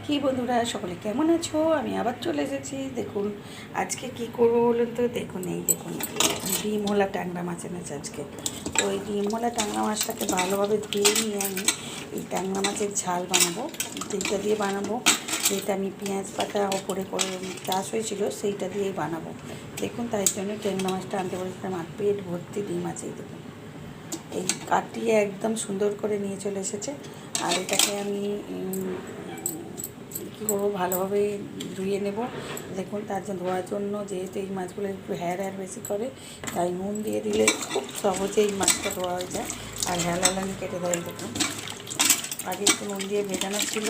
কি বন্ধুরা সকলে কেমন আছো? আমি আবার চলে এসেছি। দেখুন আজকে কি করবো বলুন তো। দেখুন এই দেখুন ডিমওয়ালা ট্যাংরা মাছ এনেছে আজকে। তো এই ডিমওয়ালা ট্যাংরা মাছটাকে ভালোভাবে ধুয়ে নিয়ে আমি এই ট্যাংরা মাছের ঝাল বানাবো। যেটা দিয়ে বানাবো, যেটা আমি পেঁয়াজ পাতা ওপরে করে চাষ হয়েছিল সেইটা দিয়েই বানাবো। দেখুন তাই জন্য ট্যাংরা মাছটা আনতে বলেছিলাম। আর পেট ভর্তি ডিম আছে। এই দেখুন এই কাটিয়ে একদম সুন্দর করে নিয়ে চলে এসেছে। আর এটাকে আমি কী করবো, ভালোভাবে ধুয়ে নেব। দেখুন তার জন্য ধোয়ার জন্য, যেহেতু এই মাছগুলো একটু হ্যার বেশি করে, তাই নুন দিয়ে দিলে খুব সহজে এই মাছটা ধোয়া হয়ে যায় আর হেলালানি কেটে দেয়। দেখুন আগে একটু নুন দিয়ে ভেজানো ছিল,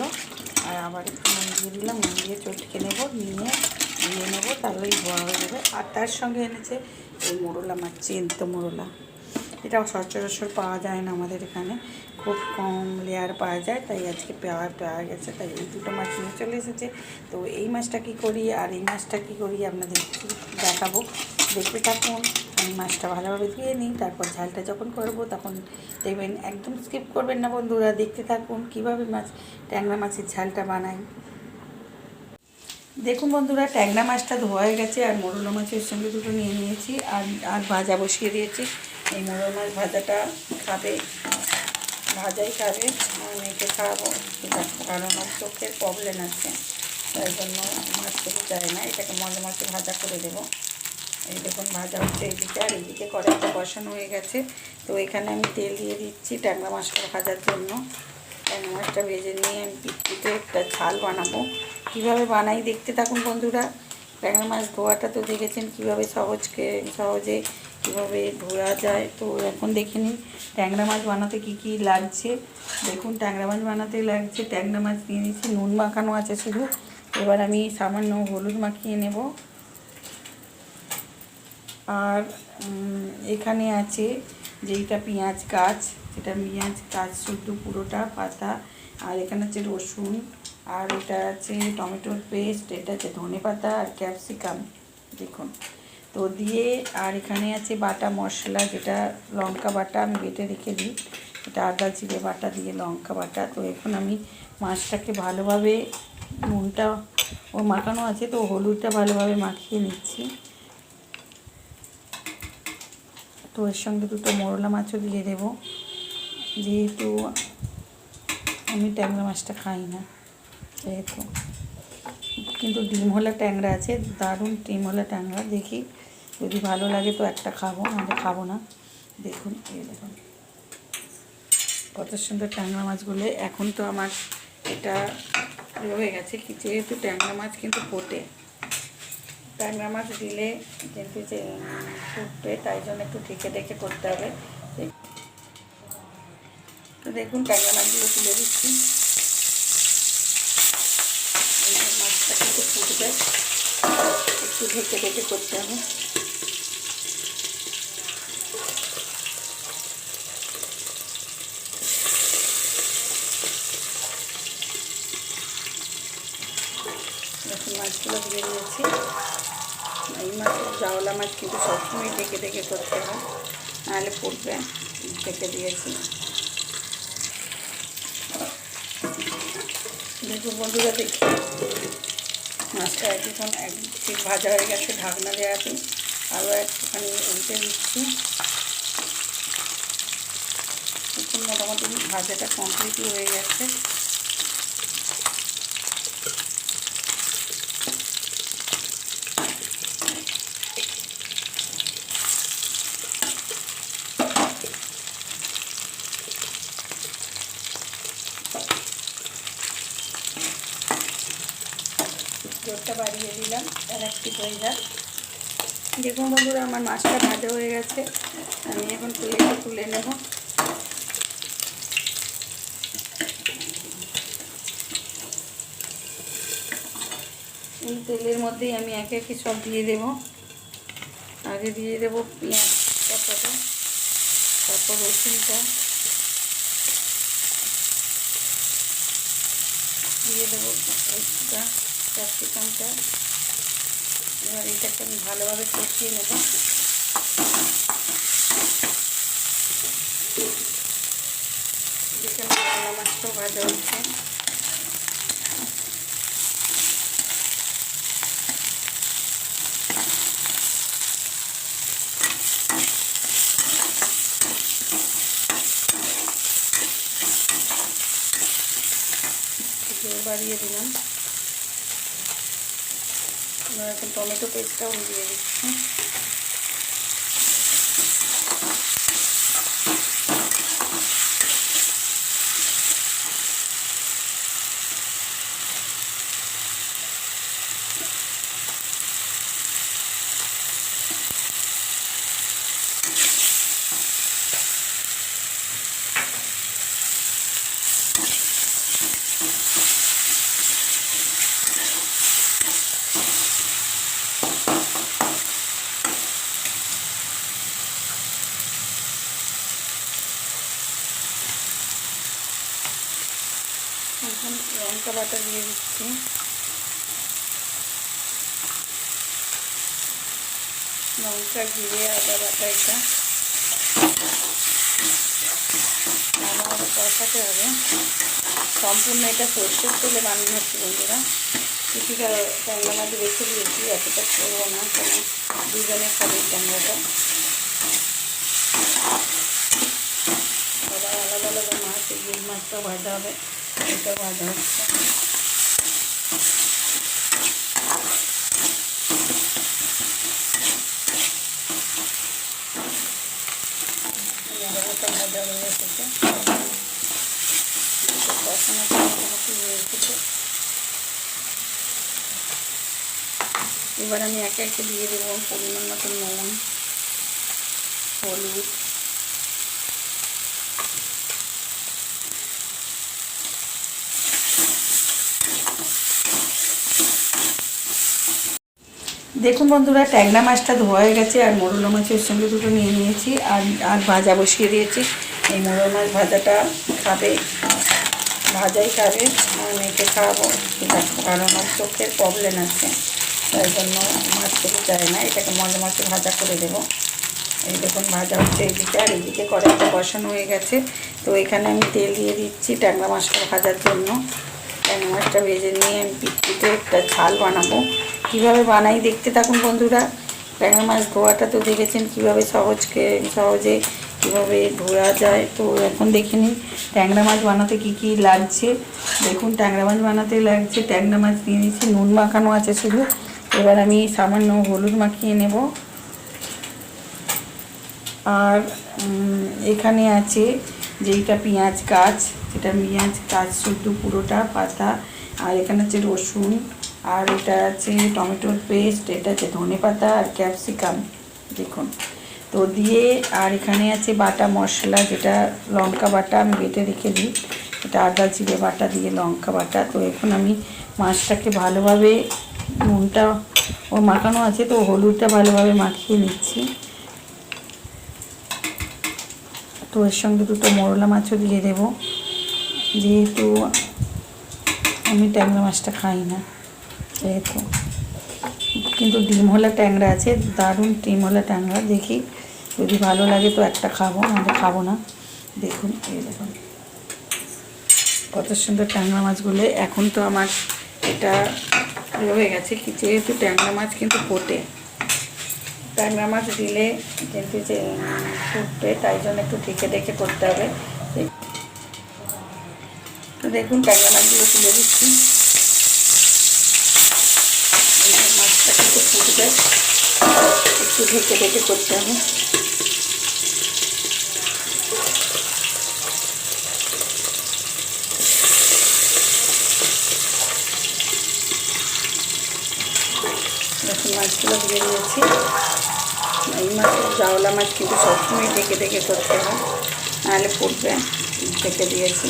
আর আবার একটু নুন দিয়ে দিলাম। নুন দিয়ে চটকে নেব, নিয়ে ধুয়ে নেবো, তাহলেই ধোয়া হয়ে যাবে। আর তার সঙ্গে এনেছে এই মোরলা মাছ, জ্যান্ত মোরলা। এটাও সচরাচর পাওয়া যায় না আমাদের এখানে, খুব কম লেয়ার পাওয়া যায়, তাই আজকে পাওয়া গেছে, তাই এই দুটো মাছ নিয়ে চলে এসেছে। তো এই মাছটা কী করি আর এই মাছটা কী করি আপনাদের দেখাবো, দেখতে থাকুন। আমি মাছটা ভালোভাবে ধুয়ে নিই, তারপর ঝালটা যখন করবো তখন দেখবেন। একদম স্কিপ করবেন না বন্ধুরা, দেখতে থাকুন কীভাবে ট্যাংরা মাছের ঝালটা বানাই। দেখুন বন্ধুরা, ট্যাংরা মাছটা ধোয়া হয়ে গেছে, আর মোরলা মাছের সঙ্গে দুটো নিয়ে নিয়েছি, আর ভাজা বসিয়ে দিয়েছি। এই মোরলা মাছ ভাজাটা খাবে, ভাজাই খাবে, মেয়েকে খাওয়াবো, কারণ ওর চোখের প্রবলেম আছে, তাই জন্য মাছ খেতে চায় না। এটাকে মজা মাছে ভাজা করে দেবো। এই দেখুন ভাজা হচ্ছে এইদিকে, আর এইদিকে কড়াইটা বসানো হয়ে গেছে। তো এখানে আমি তেল দিয়ে দিচ্ছি ট্যাংরা মাছটা ভাজার জন্য। ট্যাংরা মাছটা ভেজে নিয়ে আমি পিঠে একটা ঝাল বানাবো। কীভাবে বানাই দেখতে থাকুন বন্ধুরা। ট্যাংরা মাছ ধোয়াটা তো দেখেছেন কীভাবে সহজে কীভাবে ধোয়া যায়। তো এখন দেখে নিন ট্যাংরা মাছ বানাতে কী কী লাগছে। দেখুন ট্যাংরা মাছ বানাতে লাগছে, ট্যাংরা মাছ নিয়ে নিচ্ছি, নুন মাখানো আছে শুধু। এবার আমি সামান্য হলুদ মাখিয়ে নেব। আর এখানে আছে যেইটা পেঁয়াজ গাছ, যেটা পেঁয়াজ গাছ শুধু পুরোটা পাতা। আর এখানে আছে রসুন, আর এটা আছে টমেটোর পেস্ট, এটা আছে ধনেপাতা আর ক্যাপসিকাম। দেখুন তো দিয়ে, আর এখানে আছে বাটা মশলা, যেটা লঙ্কা বাটা আমি বেটে রেখে দিই, এটা আদা জিরে বাটা দিয়ে লঙ্কা বাটা। তো এখন আমি মাছটাকে ভালোভাবে, নুনটা ও মাখানো আছে, তো হলুদটা ভালোভাবে মাখিয়ে নিচ্ছি। তো এর সঙ্গে দুটো মোরলা মাছও দিয়ে দেবো, যেহেতু আমি ট্যাংরা মাছটা খাই না যেহেতু। কিন্তু ডিমওয়ালা ট্যাংরা আছে, দারুণ ডিমওয়ালা ট্যাংরা। দেখি যদি ভালো লাগে তো একটা খাবো, নাহলে খাবো না। দেখুন এই দেখুন কত সুন্দর ট্যাংরা মাছগুলো। এখন তো আমার এটা হয়ে গেছে, কি যেহেতু ট্যাংরা মাছ কিন্তু ফোটে, ট্যাংরা মাছ দিলে কিন্তু যে ফুটবে, তাই জন্য একটু ঢেকে করতে হবে। তো দেখুন ট্যাংরা মাছগুলো তুলে দিচ্ছি। মাছটা কিন্তু ফুটবে, একটু ঢেকে করতে হবে। দেখুন মাছগুলো দিয়ে দিয়েছি। এই মাছ জাওলা মাছ কিন্তু সবসময় ঢেকে করতে হয়, নাহলে ফুটবে। ঢেকে দিয়েছি। দেখুন বন্ধুরা, দেখি মাছটা এখন ঠিক ভাজা হয়ে গেছে। ঢাকনা দেওয়াতে আরও একটুখানি উল্টে দিচ্ছি। দেখুন মোটামুটি ভাজাটা কমপ্লিটই হয়ে গেছে। জোরটা বাড়িয়ে দিলাম, একটু হয়ে যাক। দেখুন বন্ধুরা, আমার মাছটা ভাজা হয়ে গেছে। আমি এখন তুলে নেব। এই তেলের মধ্যেই আমি একে সব দিয়ে দেব। আগে দিয়ে দেব পেঁয়াজ পাতাটা, তারপর রসুনটা দিয়ে দেবো, ক্যাপসিকামটা। এবার এটাকে আমি ভালোভাবে কষিয়ে নেব। যেখানে বাংলা মাছটাও ভাজা হচ্ছে। বাড়িয়ে দিলাম। এবার এখন টমেটো পেস্টটাও দিয়ে দিচ্ছি। এখন লঙ্কা বাটা দিয়ে দিচ্ছি। লঙ্কা জিরে আদা বাটা এটা ভালোভাবে কষাতে হবে। সম্পূর্ণ এটা সরষের তেলে বানানো হচ্ছে বন্ধুরা। কিছুটা ট্যাংরা মাছ রেখে দিয়েছি, এতটা করবো না, কেন দুজনে খাবে ট্যাংরাটা। সবাই আলাদা আলাদা মাছ, এই মাছটাও ভাজা হবে, এটাও ভাজা হচ্ছে। ভাজা হয়ে এসেছে, কষানোটা মোটামুটি হয়ে এসেছে। এবার আমি একে একে দিয়ে দেবো পরিমাণ মতো নুন, হলুদ, দেখুন বন্ধুরা, ট্যাংরা মাছটা ধোয়া হয়ে গেছে আর মোরলা মাছের সঙ্গে দুটো নিয়ে নিয়েছি আর ভাজা বসিয়ে দিয়েছি। এই মোরলা মাছ ভাজাটা খাবে, ভাজাই খাবে, মেখে খাওয়াবো, কারণ ওর চোখের প্রবলেম আছে, তাই জন্য মাছ খেতে চায় না। এটাকে মজা মাছে ভাজা করে দেবো। এই দেখুন ভাজা হচ্ছে এইদিকে, আর এইদিকে কড়াইটা বসানো হয়ে গেছে। তো এখানে আমি তেল দিয়ে দিচ্ছি ট্যাংরা মাছটা ভাজার জন্য। ট্যাংরা মাছটা ভেজে নিয়ে আমি পিঠে একটা ঝাল বানাবো। কীভাবে বানাই দেখতে থাকুন বন্ধুরা। ট্যাংরা মাছ ধোয়াটা তো দেখেছেন কীভাবে সহজে কীভাবে ধোয়া যায়। তো এখন দেখে নিন ট্যাংরা মাছ বানাতে কী কী লাগছে। দেখুন ট্যাংরা মাছ বানাতে লাগছে, ট্যাংরা মাছ নিয়ে নিচ্ছি, নুন মাখানো আছে শুধু। এবার আমি সামান্য হলুদ মাখিয়ে নেব। আর এখানে আছে যেইটা পেঁয়াজ গাছ, যেটা পেঁয়াজ গাছ শুদ্ধ পুরোটা পাতা। আর এখানে আছে রসুন, আর এটা আছে টমেটোর পেস্ট, এটা আছে ধনে পাতা আর ক্যাপসিকাম দেখুন তো দিয়ে। আর এখানে আছে বাটা মশলা, যেটা লঙ্কা বাটা আমি বেটে রেখে দিই, এটা আদা জিরে বাটা দিয়ে লঙ্কা বাটা। তো এখন আমি মাছটাকে ভালোভাবে, নুনটা ও মাখানো আছে তো হলুদটা ভালোভাবে মাখিয়ে নিচ্ছি। তো এর সঙ্গে দুটো মোরলা মাছও দিয়ে দেবো, যেহেতু আমি ট্যাংরা মাছটা খাই না সেহেতু। কিন্তু ডিমওয়ালা ট্যাংরা আছে, দারুণ ডিমওয়ালা ট্যাংরা। দেখি যদি ভালো লাগে তো একটা খাবো, নাহলে খাবো না। দেখুন এই দেখুন কত সুন্দর ট্যাংরা মাছগুলো। এখন তো আমার এটা হয়ে গেছে, যেহেতু ট্যাংরা মাছ কিন্তু ফোটে, ট্যাংরা মাছ দিলে কিন্তু যে ফুটবে, তাই জন্য একটু ঢেকে করতে হবে। তো দেখুন ট্যাংরা মাছগুলো তুলে দিচ্ছি। মাছটা কিন্তু ফুটবে, একটু ঢেকে করতে হবে। দেখুন মাছগুলো দিয়ে দিয়েছি। এই মাছ জাওলা মাছ কিন্তু সবসময় ঢেকে করতে হয়, নাহলে ফুটবে। ঢেকে দিয়েছি।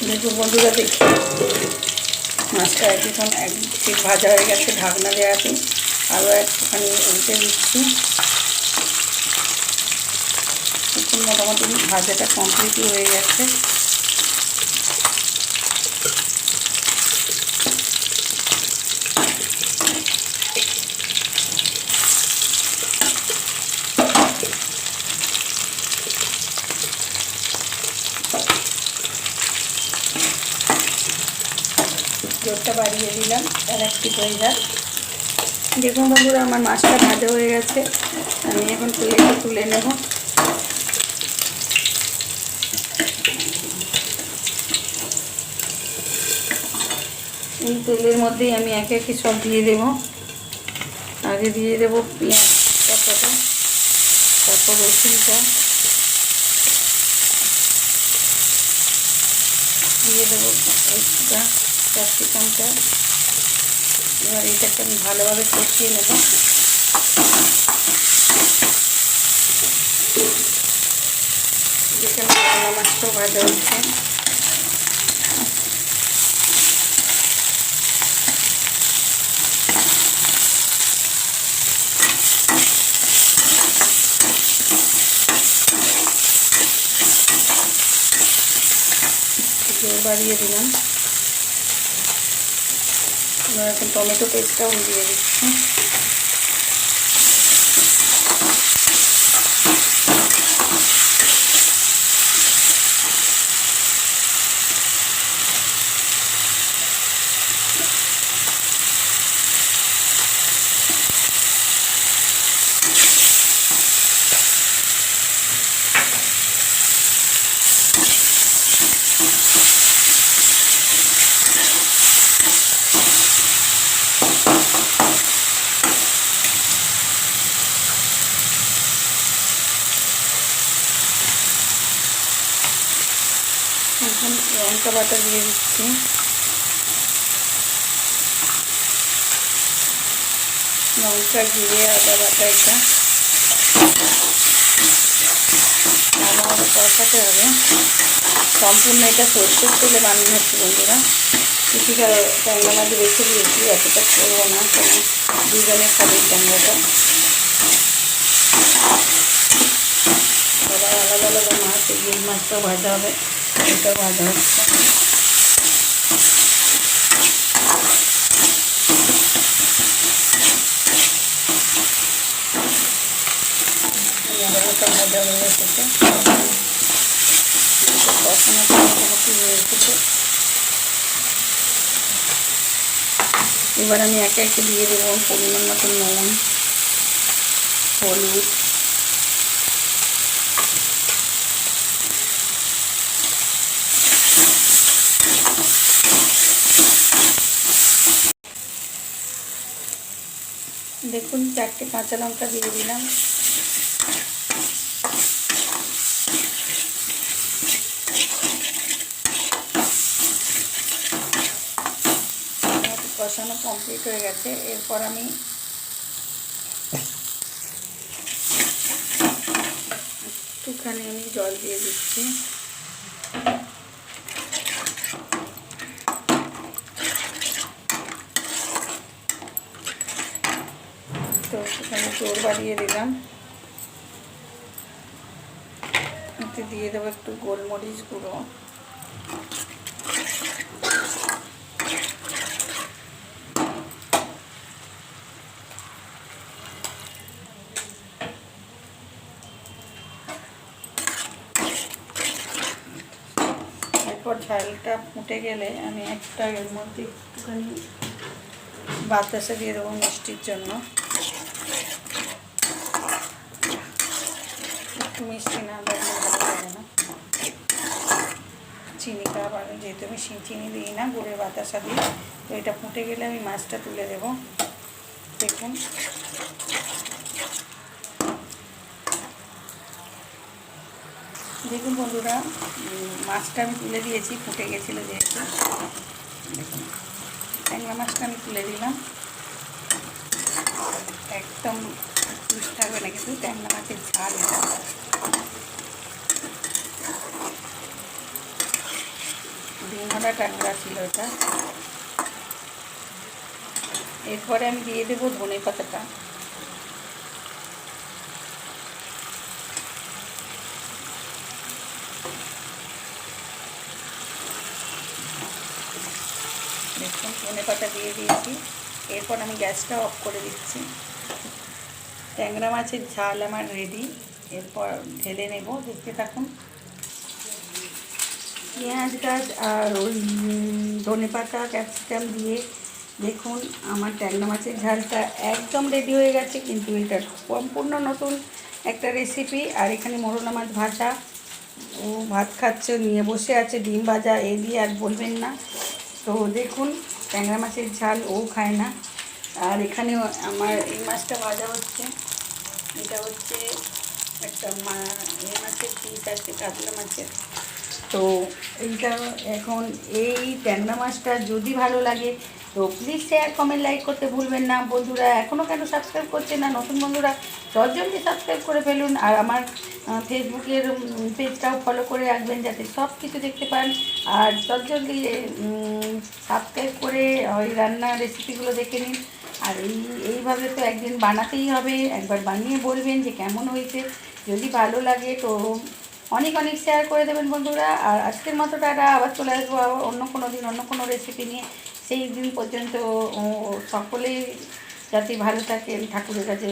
দেখুন বন্ধুরা, দেখি মাছটা এখন এক পিঠ ভাজা হয়ে গেছে, ঢাকনা দেওয়া আছে। আরও একটুখানি উল্টে দিচ্ছি। দেখুন মোটামুটি ভাজাটা কমপ্লিটই হয়ে গেছে। জোরটা বাড়িয়ে দিলাম, আর একটি হয়ে যাক। দেখুন বন্ধুরা, আমার মাছটা ভাজা হয়ে গেছে। আমি এখন তুলে নেব। এই তেলের মধ্যেই আমি একে একে সব দিয়ে দেব। আগে দিয়ে দেব পেঁয়াজ কাটাটা, তারপর রসুনটা দিয়ে দেবো, একটা ক্যাপসিকামটা। এবার এটাকে আমি ভালোভাবে কষিয়ে নেব। যেখানে বাংলা মাছটাও ভাজা হচ্ছে। জোর বাড়িয়ে দিলাম। এবার এখন টমেটো পেস্টটাও দিয়ে দিচ্ছি। এখন লঙ্কা বাটা দিয়ে দিচ্ছি। লঙ্কা, জিরে, আদা বাটা এটা ভালোভাবে কষাতে হবে। সম্পূর্ণ এটা সরষের তেলে বানানো হচ্ছে বন্ধুরা। কিছুটা ট্যাংরা মাছ রেখে দিয়েছি, এতটা করবো না, কারণ দুজনে খাবে ট্যাংরাটা। সবাই আলাদা আলাদা মাছ, এই মাছটাও ভাজা হবে, এটাও ভাজা হচ্ছে। ভাজা হয়ে এসেছে, কষানোটা মোটামুটি হয়ে এসেছে। এবার আমি একে একে দিয়ে দেবো পরিমাণ মতো নুন, হলুদ, দেখুন 4টে কাঁচা লঙ্কা দিয়ে দিলাম। কষানো কমপ্লিট হয়ে গেছে। এরপর আমি একটুখানি জল দিয়ে দিচ্ছি। তো একটুখানি জোর বাড়িয়ে দিলাম। এতে দিয়ে দেবো একটু গোলমরিচ গুঁড়ো, এরপর ঝালটা ফুটে গেলে আমি একটা এর মধ্যে একটুখানি বাতাসা দিয়ে দেবো মিষ্টির জন্য। একটু মিষ্টি না দিলে ভালো লাগে না। চিনিটা আবার যেহেতু আমি চিনি দিই না, গুড়ের বাতাসা দিই। তো এটা ফুটে গেলে আমি মাছটা তুলে দেব। দেখুন দেখুন বন্ধুরা, মাছটা আমি তুলে দিয়েছি, ফুটে গেছিলো যেহেতু। দেখুন ট্যাংরা মাছটা আমি তুলে দিলাম। একদম মিষ্টি থাকবে না, কিন্তু ট্যাংরা মাছের ঝাল এটা। ডিমওয়ালা ট্যাংরা ছিল এটা। এরপরে আমি দিয়ে দেবো ধনে পাতাটা। দেখুন ধনে পাতা দিয়ে দিয়েছি। এরপর আমি গ্যাসটা অফ করে দিচ্ছি। ট্যাংরা মাছের ঝাল আমার রেডি। এরপর ঢেলে নেব, দেখতে থাকুন। পেঁয়াজ গাছ আর ওই ধনে পাতা ক্যাপসিকাম দিয়ে দেখুন আমার ট্যাংরা মাছের ঝালটা একদম রেডি হয়ে গেছে। কিন্তু এটা সম্পূর্ণ নতুন একটা রেসিপি। আর এখানে মোরলা মাছ ভাজা, ও ভাত খাচ্ছে, নিয়ে বসে আছে, ডিম ভাজা, এ দিয়ে আর বলবেন না। তো দেখুন ট্যাংরা মাছের ঝাল ও খায় না। আর এখানে আমার এই মাছটা ভাজা হচ্ছে। এটা হচ্ছে একটা এই মাছের পিস আছে, কাতলা মাছের। তো এইটা এখন এই ট্যাংরা মাছটা যদি ভালো লাগে তো প্লিজ শেয়ার কমেন্ট লাইক করতে ভুলবেন না বন্ধুরা। এখনও কেন সাবস্ক্রাইব করছে না নতুন বন্ধুরা? জলদি সাবস্ক্রাইব করে ফেলুন। আর আমার ফেসবুকের পেজটাও ফলো করে রাখবেন যাতে সব কিছু দেখতে পান। আর জলদি সাবস্ক্রাইব করে ওই রান্নার রেসিপিগুলো দেখে নিন। আর এইভাবে তো একদিন বানাতেই হবে, একবার বানিয়ে বলবেন যে কেমন হয়েছে। যদি ভালো লাগে তো অনেক অনেক শেয়ার করে দেবেন বন্ধুরা। আর আজকের মতো টাটা, আবার চলে আসবো আবার অন্য কোনো দিন অন্য কোনো রেসিপি নিয়ে। সেই দিন পর্যন্ত সকলেই যাতে ভালো থাকেন ঠাকুরের কাছে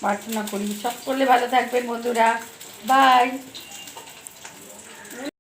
প্রার্থনা করি। সকলে ভালো থাকবেন বন্ধুরা। বাই।